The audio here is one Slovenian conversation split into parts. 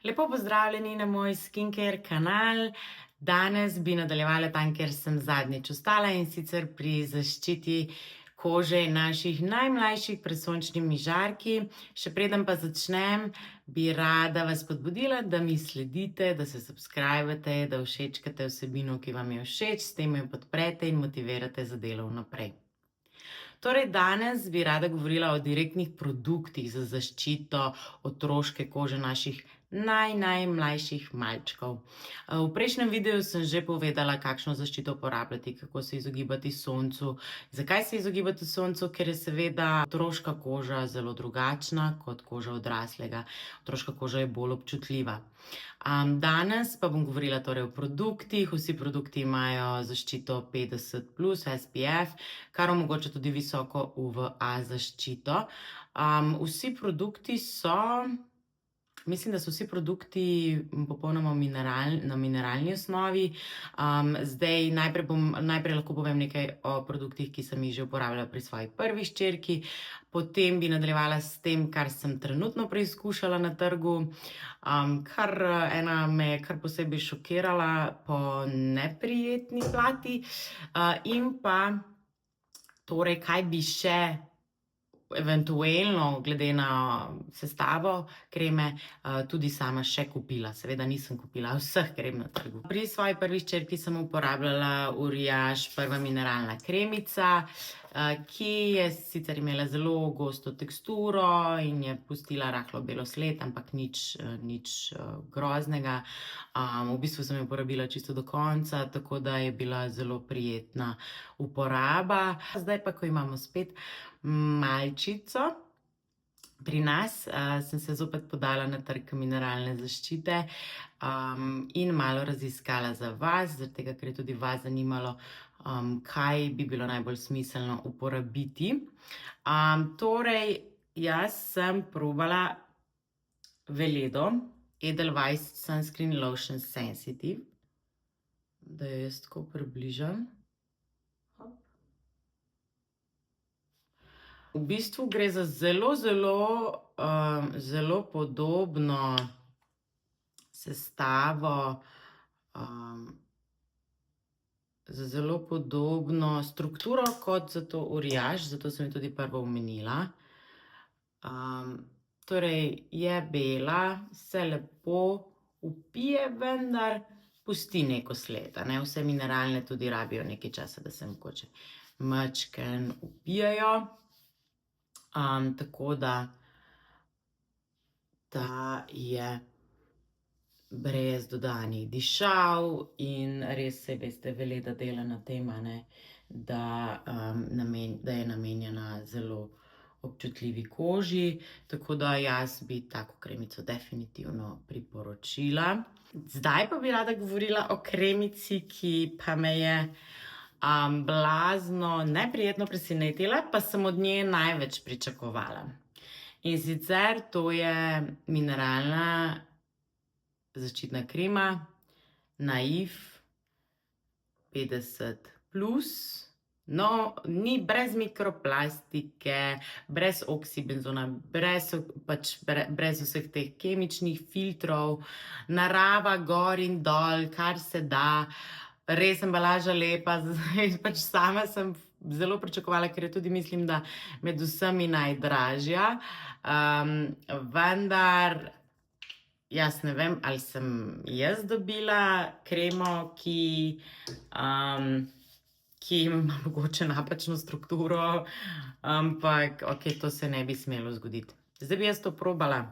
Lepo pozdravljeni na moj skincare kanal. Danes bi nadaljevala tam, kjer sem zadnjič ostala, in sicer pri zaščiti kože naših najmlajših pred sončnimi žarki. Še preden pa začnem, bi rada vas spodbudila, da mi sledite, da se subskrbite, da všečkate vsebino, ki vam je všeč, s tem jo podprete in motivirate za delo vnaprej. Torej, danes bi rada govorila o direktnih produktih za zaščito otroške kože naših najmlajših malčkov. V prejšnjem videu sem že povedala, kakšno zaščito uporabljati, kako se izogibati soncu. Zakaj se izogibati soncu? Ker je seveda otroška koža zelo drugačna kot koža odraslega. Otroška koža je bolj občutljiva. Danes pa bom govorila torej o produktih. Vsi produkti imajo zaščito 50+ SPF, kar omogoča tudi visoko UVA zaščito. Vsi produkti so, mislim, da so vsi produkti popolnoma na mineralni osnovi. Zdaj najprej lahko povem nekaj o produktih, ki sem jih že uporabljala pri svoji prvi hčerki, potem bi nadaljevala s tem, kar sem trenutno preizkušala na trgu. Ena me je kar posebej šokirala po neprijetni plati, in pa torej, kaj bi še eventualno, glede na sestavo kreme, tudi sama še kupila. Seveda nisem kupila vseh krem na trgu. Pri svoji prvi hčerki sem uporabljala Uriage prva mineralna kremica, ki je sicer imela zelo gosto teksturo in je pustila rahlo belo sled, ampak nič groznega. V bistvu sem jo uporabila čisto do konca, tako da je bila zelo prijetna uporaba. Zdaj pa, ko imamo spet malčico pri nas, sem se zopet podala na trg mineralne zaščite, in malo raziskala za vas, zaradi tega, ker je tudi vas zanimalo, kaj bi bilo najbolj smiselno uporabiti. Torej, jaz sem probala Veledo Edelweiss Sunscreen Lotion Sensitive. Da jo jaz tako približam. V bistvu gre za zelo podobno sestavo, za zelo podobno strukturo kot za to Uriage, zato sem jo tudi prvo omenila. Torej, je bela, se lepo vpije, vendar pusti neko sled, a ne. Vse mineralne tudi rabijo nekaj časa, da se mogoče majčkeno vpijejo. Tako da ta je brez dodanih dišav in res, saj veste, Veleda dela na tem, a ne, da je namenjena zelo občutljivi koži, tako da jaz bi tako kremico definitivno priporočila. Zdaj pa bi rada govorila o kremici, ki pa me je blazno neprijetno presenetila, pa sem od nje največ pričakovala. In sicer to je mineralna zaščitna krema Naif 50+. No, ni brez mikroplastike, brez oksibenzona, brez vseh teh kemičnih filtrov, narava gor in dol, kar se da. Res embalaža lepa, pač sama sem zelo pričakovala, ker je tudi, mislim, da med vsemi najdražja. Vendar jaz ne vem, ali sem jaz dobila kremo, ki ima mogoče napačno strukturo, ampak okej, to se ne bi smelo zgoditi. Zdaj bi jaz to probala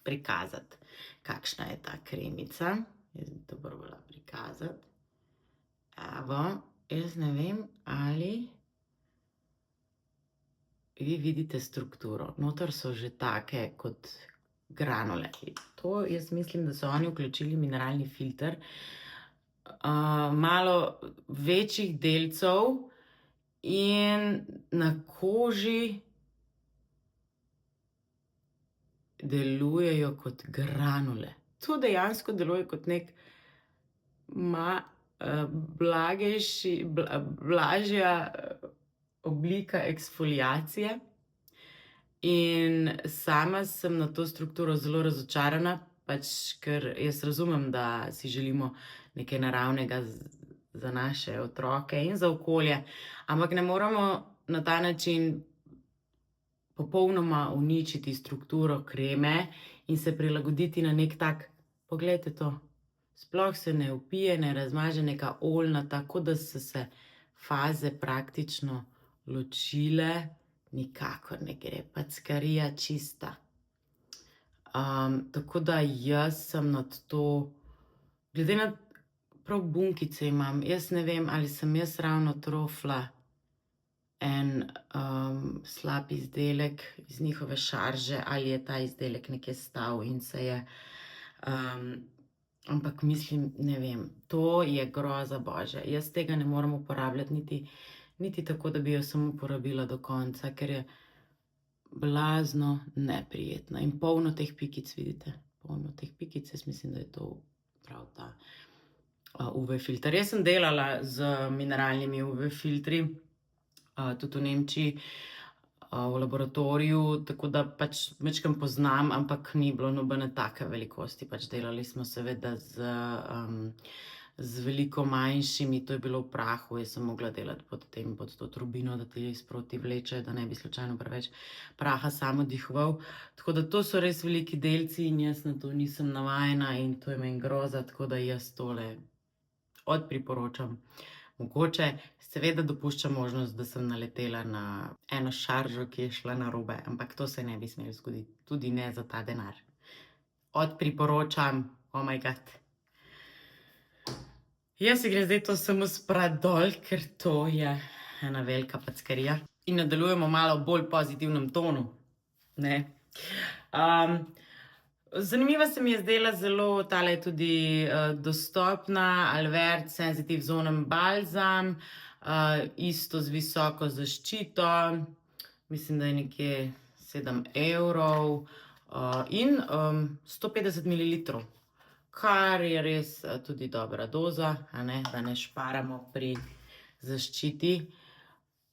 prikazati, kakšna je ta kremica. Jaz bi to probala prikazati. Evo, jaz ne vem, ali vi vidite strukturo. Noter so že take kot granule. To jaz mislim, da so oni vključili mineralni filter. Malo večjih delcev in na koži delujejo kot granule. To dejansko deluje kot nek blažja oblika eksfoliacije. In sama sem na to strukturo zelo razočarana, pač, ker jaz razumem, da si želimo nekaj naravnega za naše otroke in za okolje, ampak ne moremo na ta način popolnoma uničiti strukturo kreme in se prilagoditi na nek tak, poglejte to, sploh se ne vpije, ne razmaže neka oljna, tako da so se faze praktično ločile, nikakor ne gre, packarija čista. Tako da jaz sem nad to, glede na prav bunkice imam, jaz ne vem, ali sem jaz ravno trofla en slab izdelek iz njihove šarže, ali je ta izdelek nekje stal in se je, ampak mislim, ne vem, to je groza božja. Jaz tega ne morem uporabljati niti tako, da bi jo samo uporabila do konca, ker je blazno neprijetna in polno teh pikic, vidite, polno teh pikic, jaz mislim, da je to prav ta UV filter. Jaz sem delala z mineralnimi UV filtri, tudi v Nemčiji, v laboratoriju, tako da pač majčkeno poznam, ampak ni bilo nobene take velikosti, pač delali smo seveda z veliko manjšimi, to je bilo v prahu, jaz sem mogla delati pod to turbino, da ti sproti vleče, da ne bi slučajno preveč praha samo dihoval. Tako da to so res veliki delci in jaz na to nisem navajena in to je meni groza, tako da jaz tole odpriporočam. Mogoče seveda dopuščam možnost, da sem naletela na eno šaržo, ki je šla narobe, ampak to se ne bi smelo zgoditi, tudi ne za ta denar. Odpriporočam, oh my god. Jaz si grem zdaj to samo sprati dol, ker to je ena velika packarija. In nadaljujemo malo v bolj pozitivnem tonu, ne. Zanimiva se mi je zdela zelo, tale je tudi dostopna, Alverde Sensitive Zone Balsam, isto z visoko zaščito, mislim, da je nekje 7 evrov in 150 mililitrov, kar je res tudi dobra doza, a ne, da ne šparamo pri zaščiti.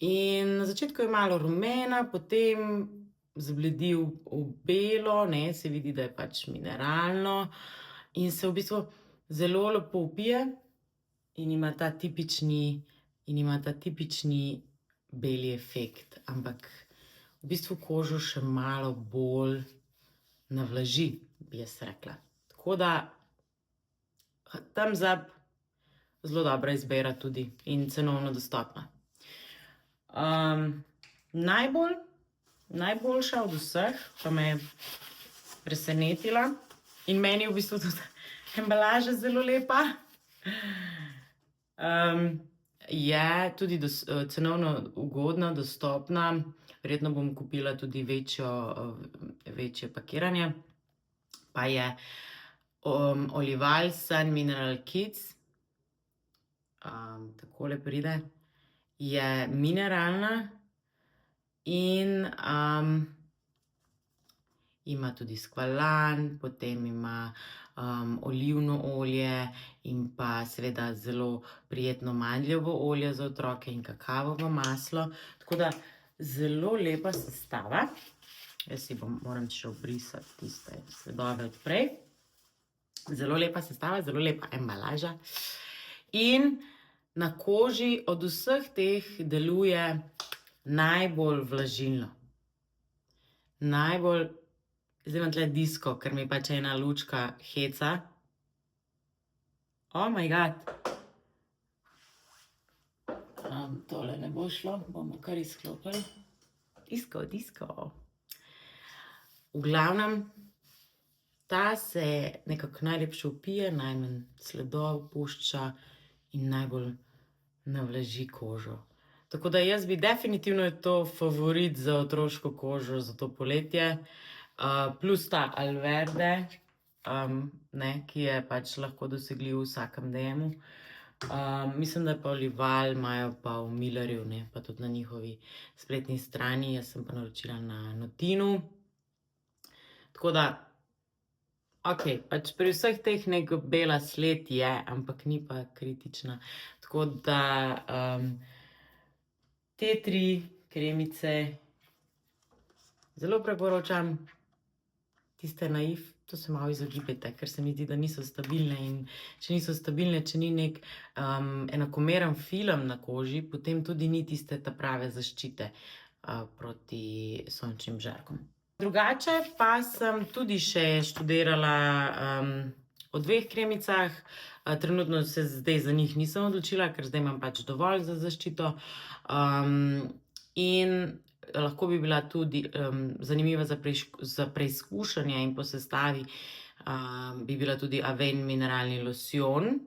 In na začetku je malo rumena, potem zbledi v belo, ne, se vidi, da je pač mineralno in se v bistvu zelo lepo vpije in ima ta tipični beli efekt, ampak v bistvu kožo še malo bolj navlaži, bi jaz rekla. Tako da thumbs up, zelo dobra izbira tudi in cenovno dostopna. Najboljša od vseh, pa me je presenetila in meni je v bistvu tudi embalaža zelo lepa, je tudi cenovno ugodna, dostopna, verjetno bom kupila tudi večje pakiranje, pa je Olival Sun Mineral Kids, takole pride, je mineralna in ima tudi skvalan, potem ima olivno olje in pa seveda zelo prijetno mandljevo olje za otroke in kakavovo maslo, tako da zelo lepa sestava. Jaz si moram še obrisati tiste sledove od prej. Zelo lepa sestava, zelo lepa embalaža in na koži od vseh teh deluje najbolj vlažilno. Zdaj imam tle disko, ker mi pač ena lučka heca. Oh my god. Tole ne bo šlo, bomo kar izklopili. Disko. V glavnem, ta se nekako najlepše vpije, najmanj sledov pušča in najbolj navlaži kožo. Tako da jaz bi definitivno je to favorit za otroško kožo za to poletje, plus ta Alverde, ne, ki je pač lahko dosegljiv v vsakem DM-u. Mislim, da pa Olival imajo pa v Millerju, ne, pa tudi na njihovi spletni strani, jaz sem pa naročila na Notinu. Tako da, okej, pač pri vseh teh neka bela sled je, ampak ni pa kritična. Tako da te 3 kremice zelo priporočam, tiste Naif to se malo izogibajte, ker se mi zdi, da niso stabilne in če niso stabilne, če ni nek enakomeren film na koži, potem tudi ni tiste ta prave zaščite proti sončnim žarkom. Drugače pa sem tudi še študirala o 2 kremicah. Trenutno se zdaj za njih nisem odločila, ker zdaj imam pač dovolj za zaščito. In lahko bi bila tudi zanimiva za preizkušanje in po sestavi bi bila tudi Avène mineralni losjon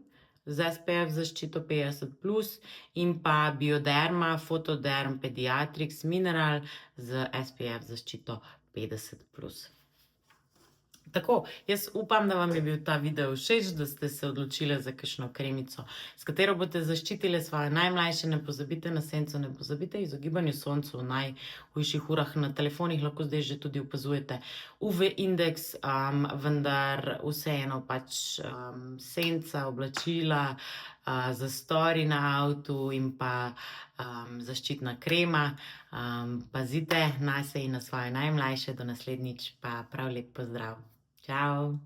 z SPF zaščito 50+, in pa Bioderma Photoderm Pediatrics Mineral z SPF zaščito 50+. Tako, jaz upam, da vam je bil ta video všeč, da ste se odločili za kakšno kremico, s katero boste zaščitili svoje najmlajše. Ne pozabite na senco, ne pozabite izogibanju soncu v najhujših urah. Na telefonih lahko zdaj že tudi opazujete UV indeks, vendar vseeno pač senca, oblačila, zastori na avtu in pa zaščitna krema. Pazite nase in na svoje najmlajše. Do naslednjič pa prav lep pozdrav. Čau!